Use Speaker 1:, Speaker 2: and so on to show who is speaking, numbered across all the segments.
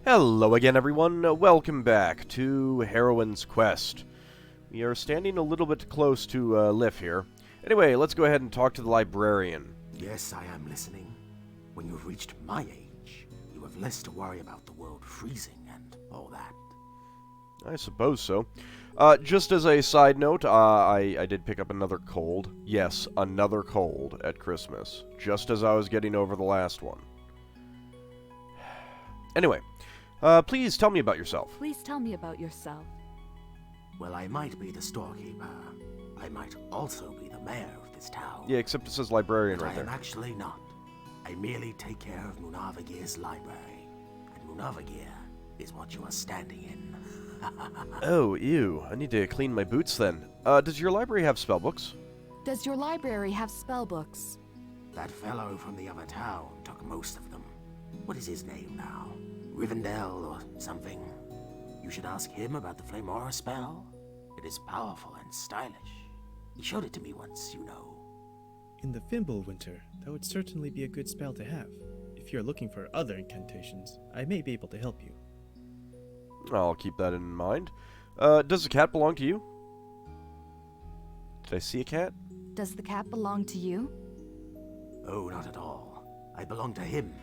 Speaker 1: Hello again, everyone. Welcome back to Heroine's Quest. We are standing a little bit close to Liv here. Anyway, let's go ahead and talk to the librarian.
Speaker 2: Yes, I am listening. When you've reached my age, you have less to worry about the world freezing and all that.
Speaker 1: I suppose so. Just as a side note, I did pick up another cold. Yes, another cold at Christmas. Just as I was getting over the last one. Anyway, please tell me about yourself.
Speaker 3: Please tell me about yourself.
Speaker 2: Well, I might be the storekeeper. I might also be the mayor of this town.
Speaker 1: Yeah, except it says librarian
Speaker 2: But
Speaker 1: right
Speaker 2: I am
Speaker 1: there.
Speaker 2: actually not. I merely take care of Munavagir's library. And Munavagir is what you are standing in.
Speaker 1: Oh, ew. I need to clean my boots then. Does your library have spellbooks?
Speaker 3: Does your library have spellbooks?
Speaker 2: That fellow from the other town took most of them. What is his name now? Rivendell or something? You should ask him about the Flame Aura spell. It is powerful and stylish. He showed it to me once, you know.
Speaker 4: In the Fimbulwinter, that would certainly be a good spell to have. If you're looking for other incantations, I may be able to help you.
Speaker 1: I'll keep that in mind. Does the cat belong to you? Did I see a cat?
Speaker 3: Does the cat belong to you?
Speaker 2: Oh, not at all. I belong to him.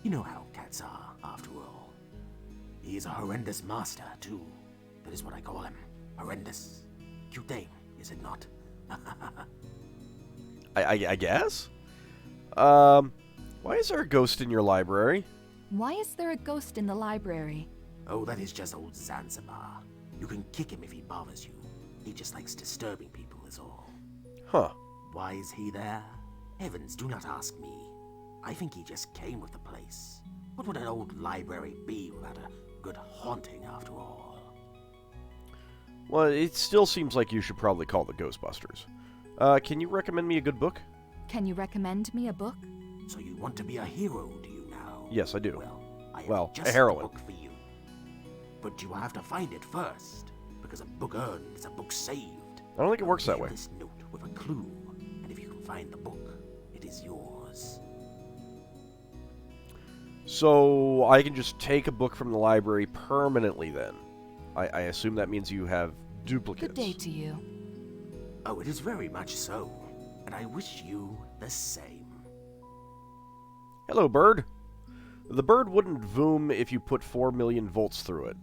Speaker 2: You know how cats are, after all. He is a horrendous master, too. That is what I call him. Horrendous. Cute name, is it not?
Speaker 1: I guess? Why is there a ghost in your library?
Speaker 3: Why is there a ghost in the library?
Speaker 2: Oh, that is just old Zanzibar. You can kick him if he bothers you. He just likes disturbing people is all.
Speaker 1: Huh.
Speaker 2: Why is he there? Heavens, do not ask me. I think he just came with the place. What would an old library be without a good haunting after all?
Speaker 1: Well, it still seems like you should probably call the Ghostbusters. Can you recommend me a good book?
Speaker 3: Can you recommend me a book?
Speaker 2: So you want to be a hero, do you now?
Speaker 1: Yes, I do.
Speaker 2: Well, I have
Speaker 1: Well,
Speaker 2: just
Speaker 1: a heroine.
Speaker 2: the book for you. But you have to find it first, because a book earned is a book saved.
Speaker 1: I don't think it works that
Speaker 2: Leave
Speaker 1: way.
Speaker 2: This note with a clue, and if you can find the book, it is yours.
Speaker 1: So, I can just take a book from the library permanently then? I assume that means you have duplicates.
Speaker 3: Good day to you.
Speaker 2: Oh, it is very much so, and I wish you the same.
Speaker 1: Hello, bird. The bird wouldn't voom if you put 4 million volts through it.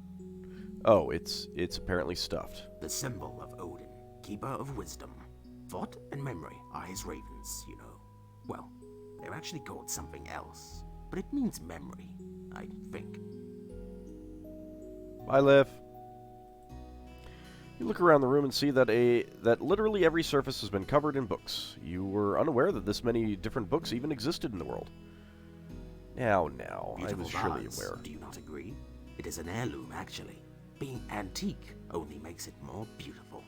Speaker 1: Oh, it's apparently stuffed.
Speaker 2: The symbol of Odin, keeper of wisdom. Thought and memory are his ravens, you know. Well, they're actually called something else, but it means memory, I think.
Speaker 1: Bye, Liv. You look around the room and see that literally every surface has been covered in books. You were unaware that this many different books even existed in the world. Now, I
Speaker 2: Beautiful
Speaker 1: was surely
Speaker 2: vase,
Speaker 1: aware.
Speaker 2: do you not agree? It is an heirloom, actually. Being antique only makes it more beautiful.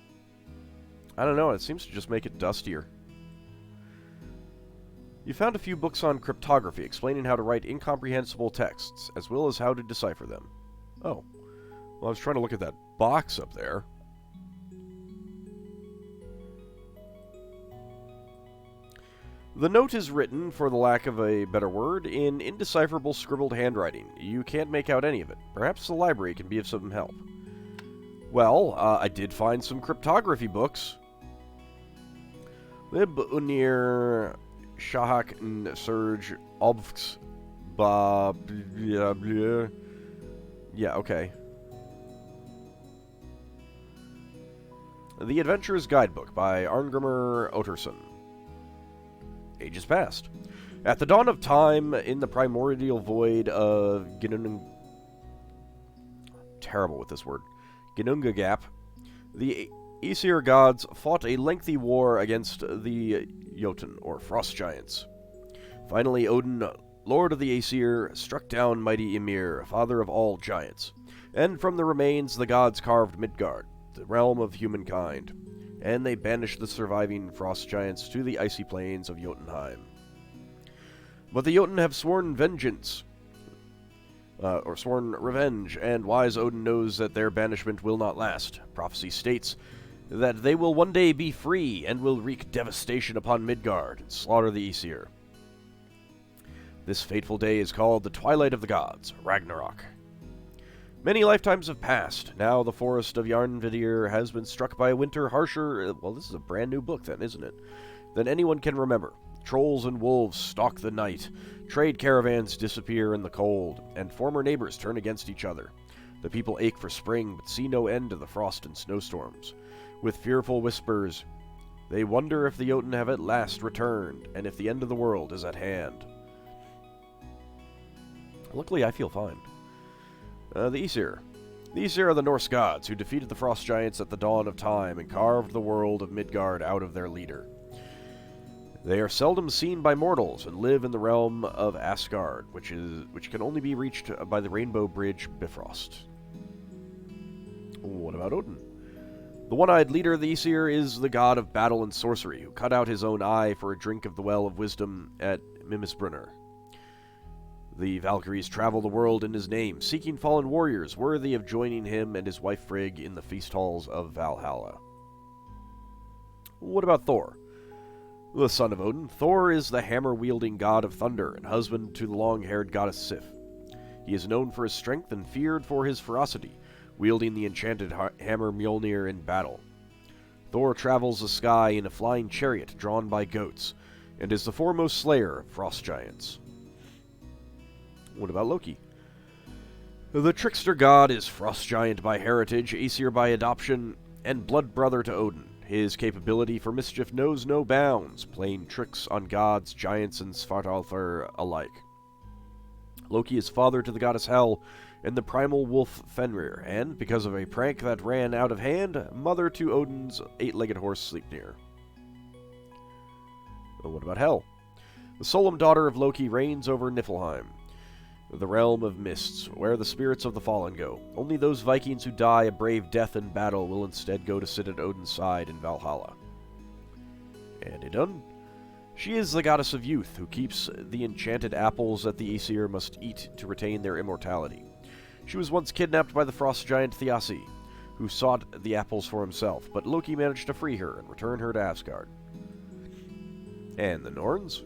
Speaker 1: I don't know, it seems to just make it dustier. You found a few books on cryptography explaining how to write incomprehensible texts, as well as how to decipher them. Oh. Well, I was trying to look at that box up there. The note is written, for the lack of a better word, in indecipherable scribbled handwriting. You can't make out any of it. Perhaps the library can be of some help. Well, I did find some cryptography books. Lib Unir Shahak N Surge Obvx Ba. Yeah, okay. The Adventurer's Guidebook by Arngrimr Otterson. Ages past. At the dawn of time, in the primordial void of terrible with this word. Ginnungagap, the Aesir gods fought a lengthy war against the Jotun, or frost giants. Finally, Odin, lord of the Aesir, struck down mighty Ymir, father of all giants, and from the remains the gods carved Midgard, the realm of humankind, and they banished the surviving frost giants to the icy plains of Jotunheim. But the Jotun have sworn vengeance, or sworn revenge, and wise Odin knows that their banishment will not last. Prophecy states that they will one day be free and will wreak devastation upon Midgard and slaughter the Aesir. This fateful day is called the Twilight of the Gods, Ragnarok. Many lifetimes have passed. Now the forest of Yarnvidir has been struck by a winter harsher... Well, this is a brand new book then, isn't it? Than anyone can remember. Trolls and wolves stalk the night. Trade caravans disappear in the cold, and former neighbors turn against each other. The people ache for spring, but see no end to the frost and snowstorms. With fearful whispers, they wonder if the Jotun have at last returned, and if the end of the world is at hand. Luckily, I feel fine. The Aesir. The Aesir are the Norse gods who defeated the frost giants at the dawn of time and carved the world of Midgard out of their leader. They are seldom seen by mortals and live in the realm of Asgard, which can only be reached by the Rainbow Bridge Bifrost. What about Odin? The one-eyed leader of the Aesir is the god of battle and sorcery, who cut out his own eye for a drink of the Well of Wisdom at Mimisbrunner. The Valkyries travel the world in his name, seeking fallen warriors worthy of joining him and his wife Frigg in the feast halls of Valhalla. What about Thor? The son of Odin, Thor is the hammer-wielding god of thunder and husband to the long-haired goddess Sif. He is known for his strength and feared for his ferocity, wielding the enchanted hammer Mjolnir in battle. Thor travels the sky in a flying chariot drawn by goats, and is the foremost slayer of frost giants. What about Loki? The trickster god is frost giant by heritage, Aesir by adoption, and blood brother to Odin. His capability for mischief knows no bounds, playing tricks on gods, giants, and Svartalfur alike. Loki is father to the goddess Hel and the primal wolf Fenrir, and, because of a prank that ran out of hand, mother to Odin's eight-legged horse Sleipnir. Well, what about Hel? The solemn daughter of Loki reigns over Niflheim, the realm of mists, where the spirits of the fallen go. Only those Vikings who die a brave death in battle will instead go to sit at Odin's side in Valhalla. And Idun? She is the goddess of youth, who keeps the enchanted apples that the Aesir must eat to retain their immortality. She was once kidnapped by the frost giant Thiassi, who sought the apples for himself, but Loki managed to free her and return her to Asgard. And the Norns?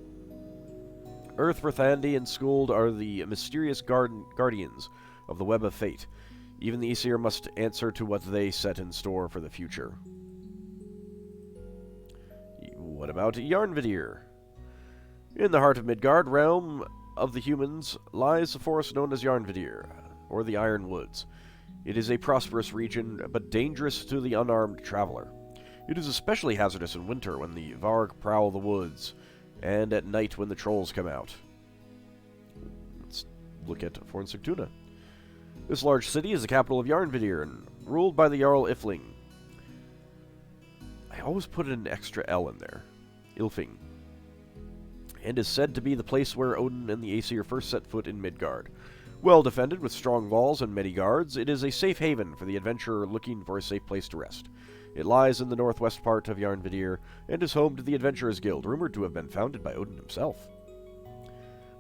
Speaker 1: Earth, Verthandi, and Skuld are the mysterious guardians of the Web of Fate. Even the Aesir must answer to what they set in store for the future. What about Yarnvidir? In the heart of Midgard, realm of the humans, lies the forest known as Yarnvidir, or the Iron Woods. It is a prosperous region, but dangerous to the unarmed traveler. It is especially hazardous in winter when the Varg prowl the woods, and at night when the trolls come out. Let's look at Fornsigtuna. This large city is the capital of Yarnvidir, and ruled by the Jarl Ifling. I always put an extra L in there. Ilfing. And is said to be the place where Odin and the Aesir first set foot in Midgard. Well defended with strong walls and many guards, it is a safe haven for the adventurer looking for a safe place to rest. It lies in the northwest part of Yarnvidir, and is home to the Adventurers Guild, rumored to have been founded by Odin himself.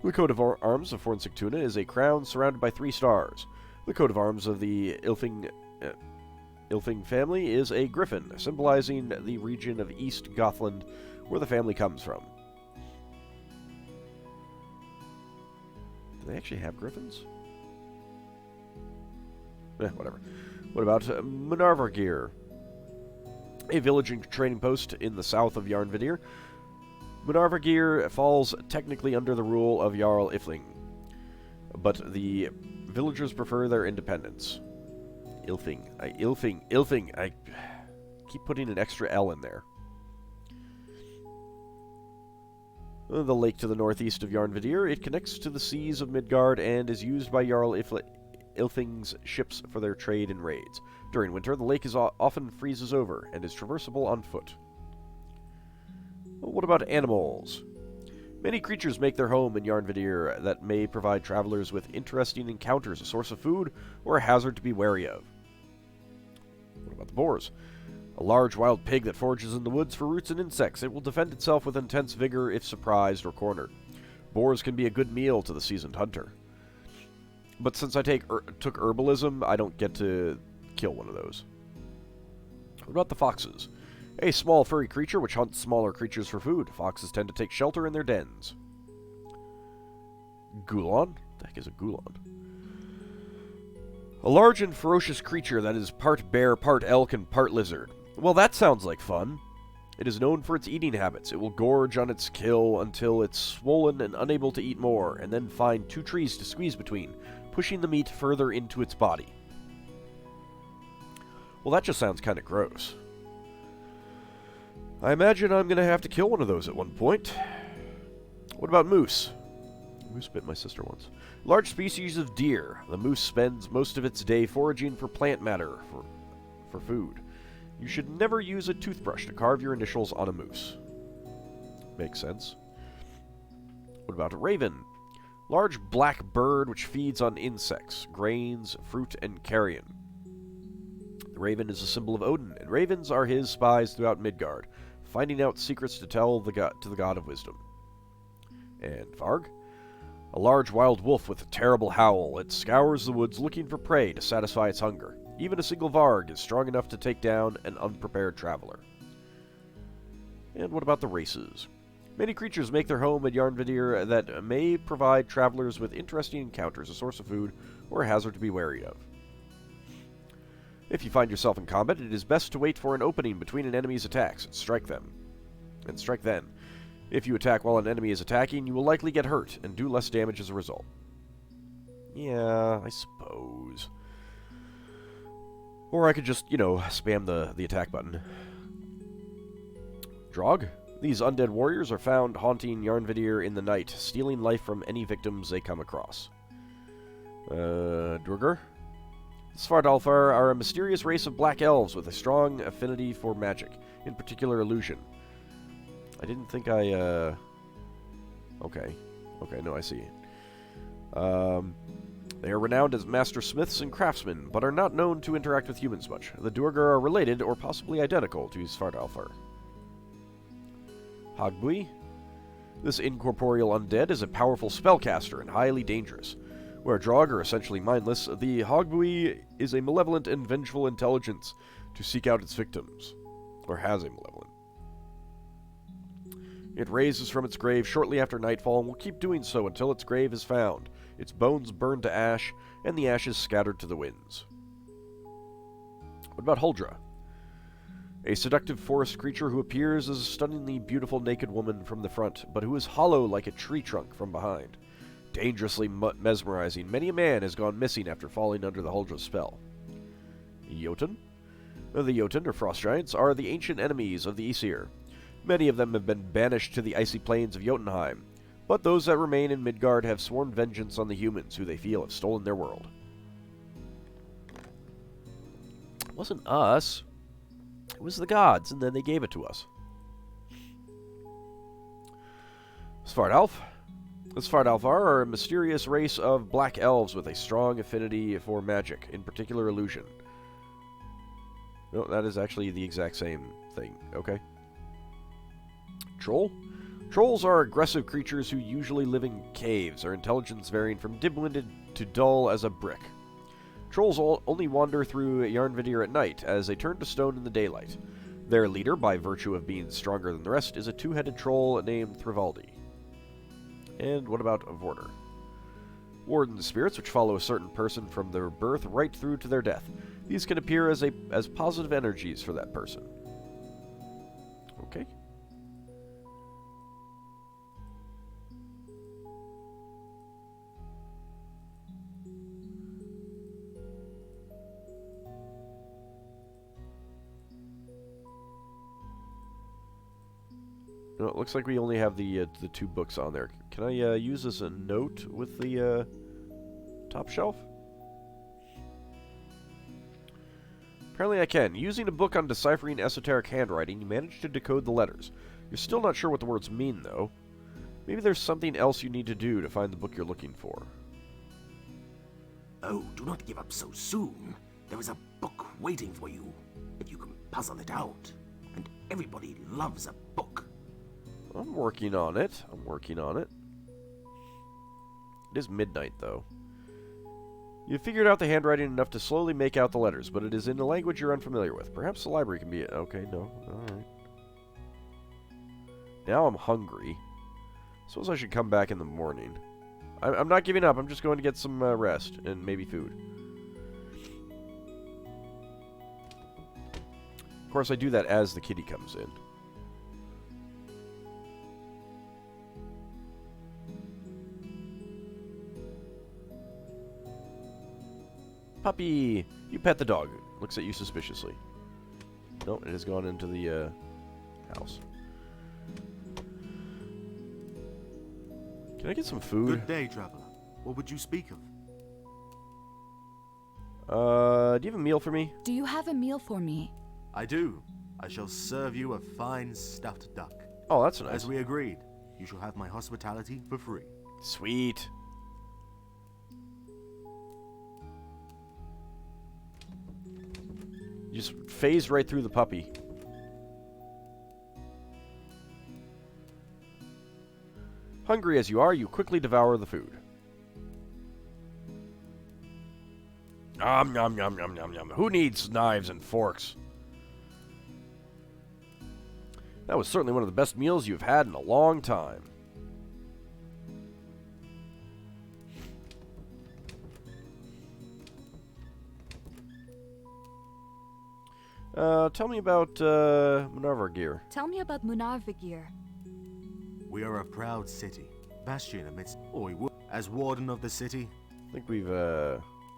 Speaker 1: The coat of arms of Fornsigtuna is a crown surrounded by 3 stars. The coat of arms of the Ilfing family is a griffin, symbolizing the region of East Gothland, where the family comes from. Do they actually have griffins? Whatever. What about Munarvargir? A village and trading post in the south of Yarnvidir. Munarvargir falls technically under the rule of Jarl Ifling, but the villagers prefer their independence. Ilfing. I keep putting an extra L in there. The lake to the northeast of Yarnvidir, it connects to the seas of Midgard and is used by Jarl Ilfing's ships for their trade and raids. During winter, the lake often freezes over and is traversable on foot. What about animals? Many creatures make their home in Yarnvidir that may provide travelers with interesting encounters, a source of food, or a hazard to be wary of. What about the boars? A large wild pig that forages in the woods for roots and insects. It will defend itself with intense vigor if surprised or cornered. Boars can be a good meal to the seasoned hunter. But since I took herbalism, I don't get to kill one of those. What about the foxes? A small furry creature which hunts smaller creatures for food. Foxes tend to take shelter in their dens. Gulon? What the heck is a Gulon? A large and ferocious creature that is part bear, part elk, and part lizard. Well, that sounds like fun. It is known for its eating habits. It will gorge on its kill until it's swollen and unable to eat more, and then find 2 trees to squeeze between, pushing the meat further into its body. Well, that just sounds kind of gross. I imagine I'm going to have to kill one of those at one point. What about moose? Moose bit my sister once. Large species of deer. The moose spends most of its day foraging for plant matter for food. You should never use a toothbrush to carve your initials on a moose. Makes sense. What about a raven? Large black bird which feeds on insects, grains, fruit, and carrion. The raven is a symbol of Odin, and ravens are his spies throughout Midgard, finding out secrets to tell to the god of wisdom. And Varg? A large wild wolf with a terrible howl. It scours the woods looking for prey to satisfy its hunger. Even a single Varg is strong enough to take down an unprepared traveler. And what about the races? Many creatures make their home at Yarnvidir that may provide travelers with interesting encounters, a source of food, or a hazard to be wary of. If you find yourself in combat, it is best to wait for an opening between an enemy's attacks and strike then. If you attack while an enemy is attacking, you will likely get hurt and do less damage as a result. Yeah, I suppose. Or I could just, spam the attack button. Drog? These undead warriors are found haunting Yarnvidir in the night, stealing life from any victims they come across. Durgar? Svardalfar are a mysterious race of black elves with a strong affinity for magic, in particular illusion. I didn't think I, Okay, no, I see. They are renowned as master smiths and craftsmen, but are not known to interact with humans much. The Durgar are related, or possibly identical, to Svardalfar. Hogbui? This incorporeal undead is a powerful spellcaster and highly dangerous. Where Drog are essentially mindless, the Hogbui is a malevolent and vengeful intelligence to seek out its victims. Or has a malevolent. It raises from its grave shortly after nightfall and will keep doing so until its grave is found, its bones burned to ash, and the ashes scattered to the winds. What about Huldra? A seductive forest creature who appears as a stunningly beautiful naked woman from the front, but who is hollow like a tree trunk from behind. Dangerously mesmerizing, many a man has gone missing after falling under the Huldra spell. Jotun? The Jotun, or frost giants, are the ancient enemies of the Aesir. Many of them have been banished to the icy plains of Jotunheim, but those that remain in Midgard have sworn vengeance on the humans who they feel have stolen their world. It wasn't us. It was the gods, and then they gave it to us. Svardalf? The Svardalfar are a mysterious race of black elves with a strong affinity for magic, in particular illusion. No, that is actually the exact same thing. Okay. Troll? Trolls are aggressive creatures who usually live in caves, their intelligence varying from dim-witted to dull as a brick. Trolls only wander through Yarnvidir at night, as they turn to stone in the daylight. Their leader, by virtue of being stronger than the rest, is a two-headed troll named Thrivaldi. And what about Vorder? Warden spirits, which follow a certain person from their birth right through to their death. These can appear as positive energies for that person. Okay. No, it looks like we only have the 2 books on there. Can I use as a note with the top shelf? Apparently I can. Using a book on deciphering esoteric handwriting, you manage to decode the letters. You're still not sure what the words mean, though. Maybe there's something else you need to do to find the book you're looking for.
Speaker 2: Oh, do not give up so soon. There is a book waiting for you, if you can puzzle it out. And everybody loves a book.
Speaker 1: I'm working on it. It is midnight, though. You've figured out the handwriting enough to slowly make out the letters, but it is in a language you're unfamiliar with. Perhaps the library can be... Okay, no. Alright. Now I'm hungry. Suppose I should come back in the morning. I'm not giving up. I'm just going to get some rest and maybe food. Of course, I do that as the kitty comes in. Puppy! You pet the dog. Looks at you suspiciously. No, it has gone into the house. Can I get some food?
Speaker 5: Good day, traveler. What would you speak of?
Speaker 1: Do you have a meal for me?
Speaker 3: Do you have a meal for me?
Speaker 5: I do. I shall serve you a fine stuffed duck.
Speaker 1: Oh, that's nice.
Speaker 5: As we agreed, you shall have my hospitality for free.
Speaker 1: Sweet. You just phase right through the puppy. Hungry as you are, you quickly devour the food. Nom nom nom nom nom nom. Who needs knives and forks? That was certainly one of the best meals you've had in a long time. Tell me about Munarvargir.
Speaker 3: Tell me about Munarvigir.
Speaker 5: We are a proud city, bastion amidst as warden of the city.
Speaker 1: I think we've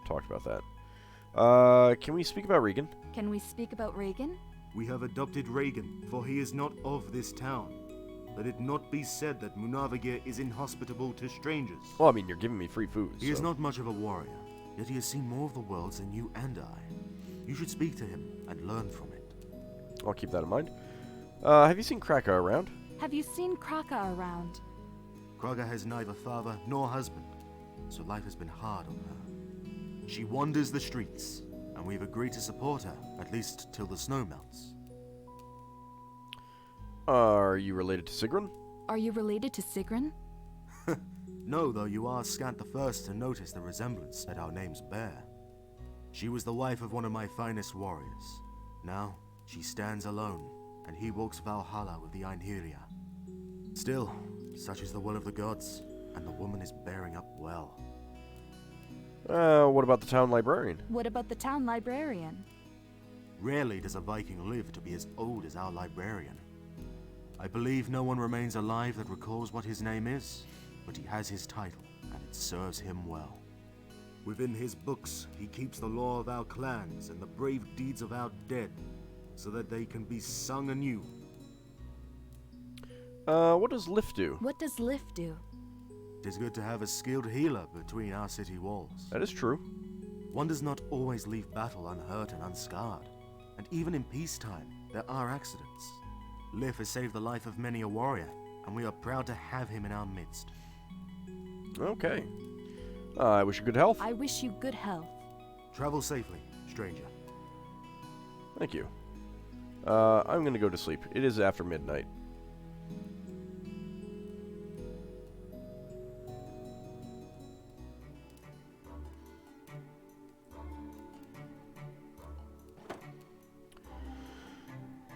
Speaker 1: talked about that. Can we speak about Regan?
Speaker 3: Can we speak about Regan?
Speaker 5: We have adopted Regan, for he is not of this town. Let it not be said that Munarvigir is inhospitable to strangers.
Speaker 1: Well, I mean, you're giving me free food.
Speaker 5: He is not much of a warrior, yet he has seen more of the worlds than you and I. You should speak to him and learn from it.
Speaker 1: I'll keep that in mind. Have you seen Kraka around?
Speaker 3: Have you seen Kraka around?
Speaker 5: Kraga has neither father nor husband, so life has been hard on her. She wanders the streets, and we've agreed to support her, at least till the snow melts.
Speaker 1: Are you related to Sigrun?
Speaker 3: Are you related to Sigrun?
Speaker 5: No, though you are scant the first to notice the resemblance that our names bear. She was the wife of one of my finest warriors. Now, she stands alone, and he walks Valhalla with the Einherja. Still, such is the will of the gods, and the woman is bearing up well.
Speaker 1: What about the town librarian?
Speaker 3: What about the town librarian?
Speaker 5: Rarely does a Viking live to be as old as our librarian. I believe no one remains alive that recalls what his name is, but he has his title, and it serves him well. Within his books, he keeps the law of our clans and the brave deeds of our dead, so that they can be sung anew.
Speaker 1: What does Lif do?
Speaker 3: What does Lif do?
Speaker 5: It is good to have a skilled healer between our city walls.
Speaker 1: That is true.
Speaker 5: One does not always leave battle unhurt and unscarred, and even in peacetime, there are accidents. Lif has saved the life of many a warrior, and we are proud to have him in our midst.
Speaker 1: Okay. I wish you good health.
Speaker 3: I wish you good health.
Speaker 5: Travel safely, stranger.
Speaker 1: Thank you. I'm gonna go to sleep. It is after midnight.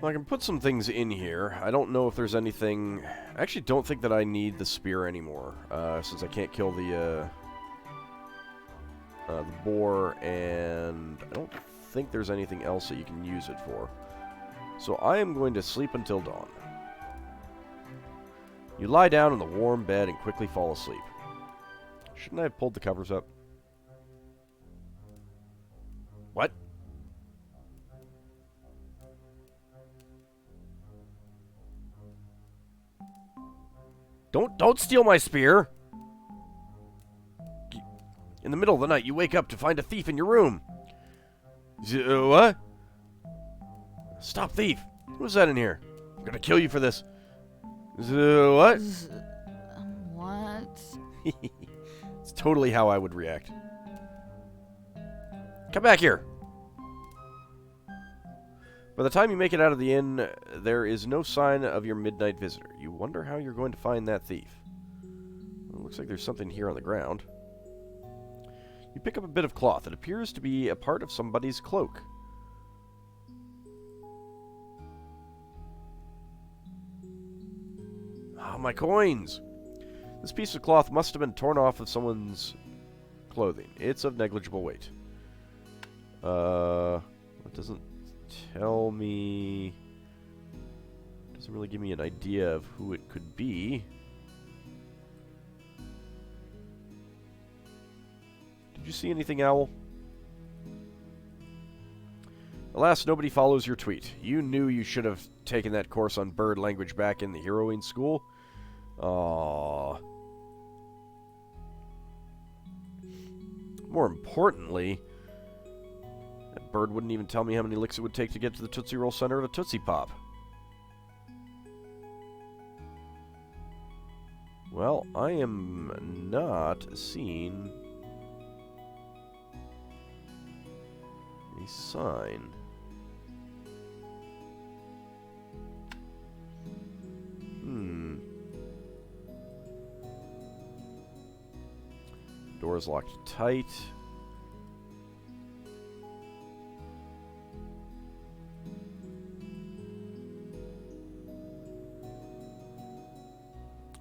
Speaker 1: Well, I can put some things in here. I don't know if there's anything... I actually don't think that I need the spear anymore, since I can't kill the boar, and I don't think there's anything else that you can use it for. So I am going to sleep until dawn. You lie down in the warm bed and quickly fall asleep. Shouldn't I have pulled the covers up? What? Don't steal my spear! In the middle of the night, you wake up to find a thief in your room. What? Stop, thief! Who's that in here? I'm gonna kill you for this. What?
Speaker 3: What?
Speaker 1: It's totally how I would react. Come back here! By the time you make it out of the inn, there is no sign of your midnight visitor. You wonder how you're going to find that thief. Well, it looks like there's something here on the ground. You pick up a bit of cloth. It appears to be a part of somebody's cloak. Ah, my coins! This piece of cloth must have been torn off of someone's clothing. It's of negligible weight. It doesn't tell me... Doesn't really give me an idea of who it could be. Did you see anything, Owl? Alas, nobody follows your tweet. You knew you should have taken that course on bird language back in the Heroine school. Aww. More importantly, that bird wouldn't even tell me how many licks it would take to get to the Tootsie Roll center of a Tootsie Pop. Well, I am not seeing a sign. Door is locked tight.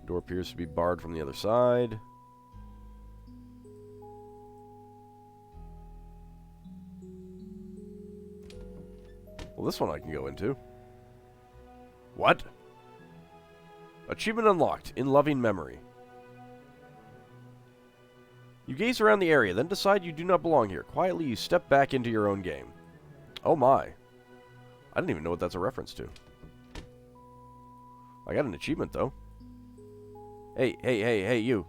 Speaker 1: Door appears to be barred from the other side. Well, this one I can go into. What? Achievement unlocked. In loving memory. You gaze around the area, then decide you do not belong here. Quietly, you step back into your own game. Oh my. I didn't even know what that's a reference to. I got an achievement, though. Hey, you.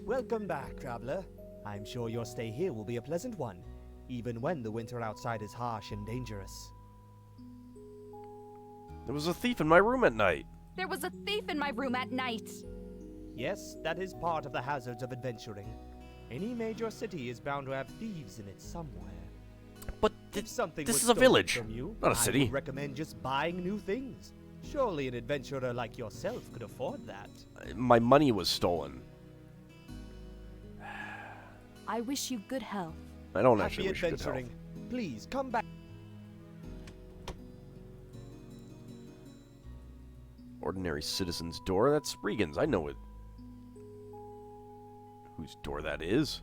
Speaker 6: Welcome back, traveler. I'm sure your stay here will be a pleasant one, even when the winter outside is harsh and dangerous.
Speaker 1: There was a thief in my room at night.
Speaker 3: There was a thief in my room at night.
Speaker 6: Yes, that is part of the hazards of adventuring. Any major city is bound to have thieves in it somewhere.
Speaker 1: But
Speaker 6: If something
Speaker 1: this
Speaker 6: was
Speaker 1: is a
Speaker 6: stolen
Speaker 1: village,
Speaker 6: from you,
Speaker 1: not a
Speaker 6: I
Speaker 1: city.
Speaker 6: would recommend just buying new things. Surely an adventurer like yourself could afford that.
Speaker 1: My money was stolen.
Speaker 3: I wish you good health.
Speaker 1: I don't
Speaker 6: Happy
Speaker 1: actually wish you good health.
Speaker 6: adventuring. Please come back.
Speaker 1: Ordinary citizen's door? That's Spriggan's. I know it. Whose door that is.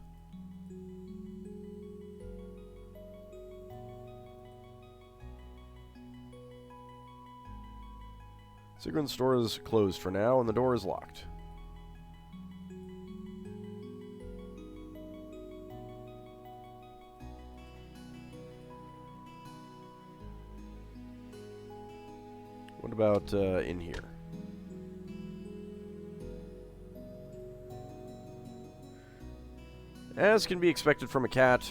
Speaker 1: Sigrun's store is closed for now, and the door is locked. What about in here? As can be expected from a cat,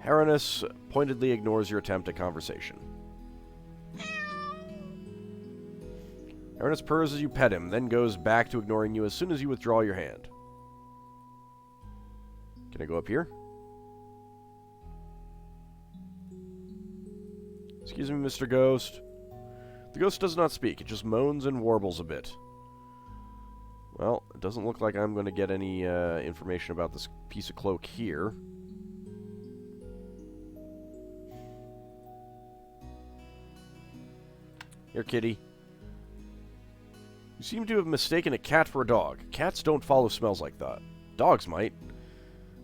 Speaker 1: Heronis pointedly ignores your attempt at conversation. Heronis purrs as you pet him, then goes back to ignoring you as soon as you withdraw your hand. Can I go up here? Excuse me, Mr. Ghost. The ghost does not speak, it just moans and warbles a bit. Well, it doesn't look like I'm going to get any information about this piece of cloak here. Here, kitty. You seem to have mistaken a cat for a dog. Cats don't follow smells like that. Dogs might.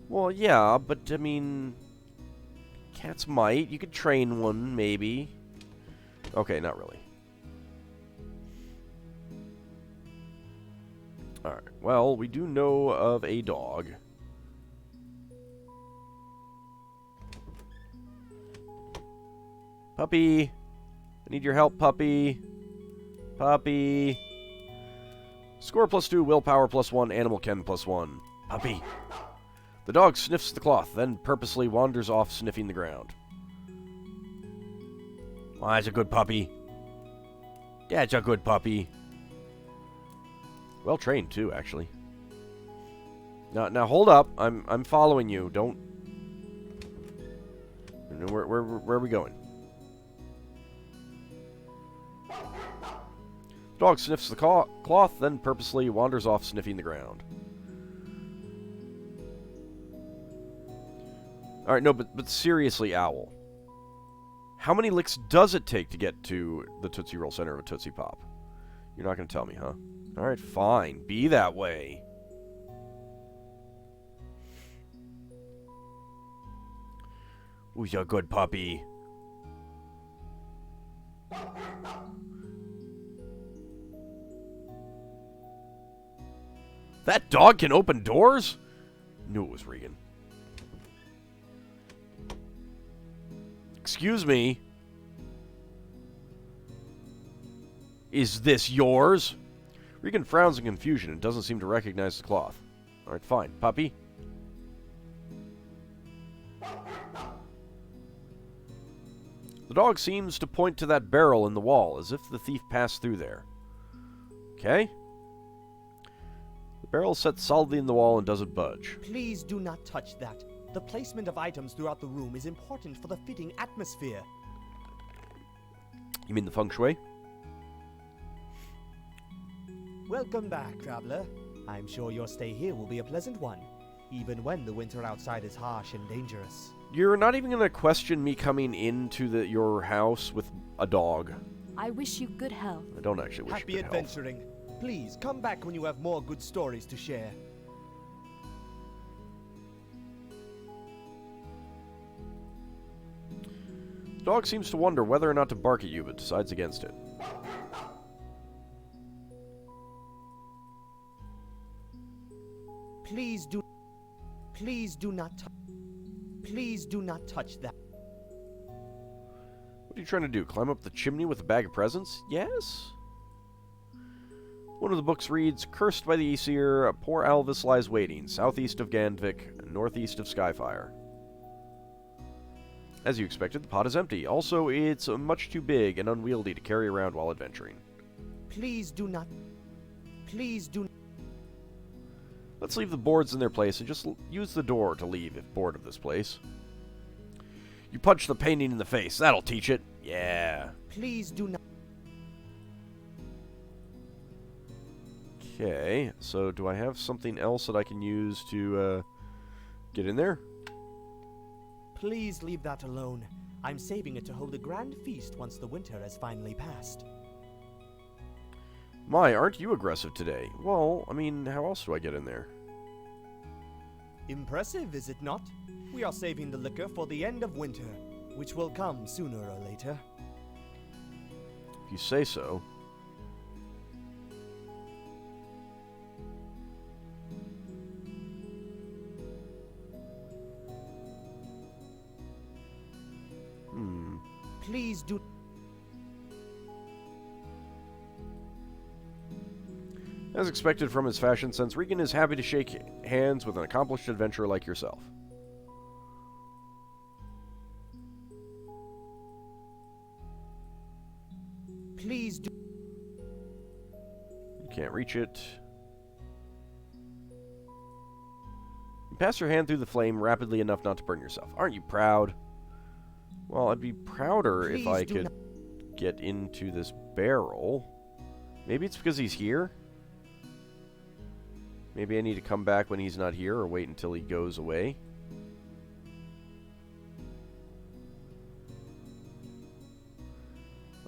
Speaker 1: Well, yeah, but, I mean... Cats might. You could train one, maybe. Okay, not really. Alright, well, we do know of a dog. Puppy! I need your help, puppy. Puppy! Score +2, willpower +1, animal ken +1. Puppy! The dog sniffs the cloth, then purposely wanders off sniffing the ground. Oh, that's a good puppy. That's a good puppy. Well trained too, actually. Now hold up. I'm following you. Don't. Where are we going? The dog sniffs the cloth, then purposely wanders off sniffing the ground. All right, no, but seriously, Owl. How many licks does it take to get to the Tootsie Roll center of a Tootsie Pop? You're not going to tell me, huh? Alright, fine. Be that way. Who's your good puppy? That dog can open doors? Knew it was Regan. Excuse me. Is this yours? Regan frowns in confusion and doesn't seem to recognize the cloth. Alright, fine. Puppy? The dog seems to point to that barrel in the wall, as if the thief passed through there. Okay. The barrel is set solidly in the wall and doesn't budge.
Speaker 6: Please do not touch that. The placement of items throughout the room is important for the fitting atmosphere.
Speaker 1: You mean the feng shui?
Speaker 6: Welcome back, traveler. I'm sure your stay here will be a pleasant one, even when the winter outside is harsh and dangerous.
Speaker 1: You're not even going to question me coming into your house with a dog.
Speaker 3: I wish you good health.
Speaker 1: I don't actually wish
Speaker 6: Happy
Speaker 1: you good health.
Speaker 6: adventuring. Please come back when you have more good stories to share.
Speaker 1: The dog seems to wonder whether or not to bark at you, but decides against it.
Speaker 6: Please do not touch that.
Speaker 1: What are you trying to do? Climb up the chimney with a bag of presents? Yes? One of the books reads, Cursed by the Aesir, poor Alvis lies waiting, southeast of Gandvik, northeast of Skyfire. As you expected, the pot is empty. Also, it's much too big and unwieldy to carry around while adventuring.
Speaker 6: Please do not.
Speaker 1: Let's leave the boards in their place and just use the door to leave if bored of this place. You punch the painting in the face. That'll teach it. Yeah.
Speaker 6: Please do not.
Speaker 1: Okay, so do I have something else that I can use to get in there?
Speaker 6: Please leave that alone. I'm saving it to hold a grand feast once the winter has finally passed.
Speaker 1: My, aren't you aggressive today? Well, I mean, how else do I get in there?
Speaker 6: Impressive, is it not? We are saving the liquor for the end of winter, which will come sooner or later.
Speaker 1: If you say so.
Speaker 6: Please do.
Speaker 1: As expected from his fashion sense, Regan is happy to shake hands with an accomplished adventurer like yourself.
Speaker 6: Please do.
Speaker 1: You can't reach it. You pass your hand through the flame rapidly enough not to burn yourself. Aren't you proud? Well, I'd be prouder if I could get into this barrel. Maybe it's because he's here? Maybe I need to come back when he's not here or wait until he goes away.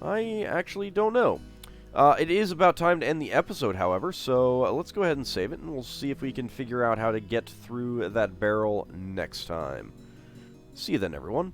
Speaker 1: I actually don't know. It is about time to end the episode, however, so let's go ahead and save it, and we'll see if we can figure out how to get through that barrel next time. See you then, everyone.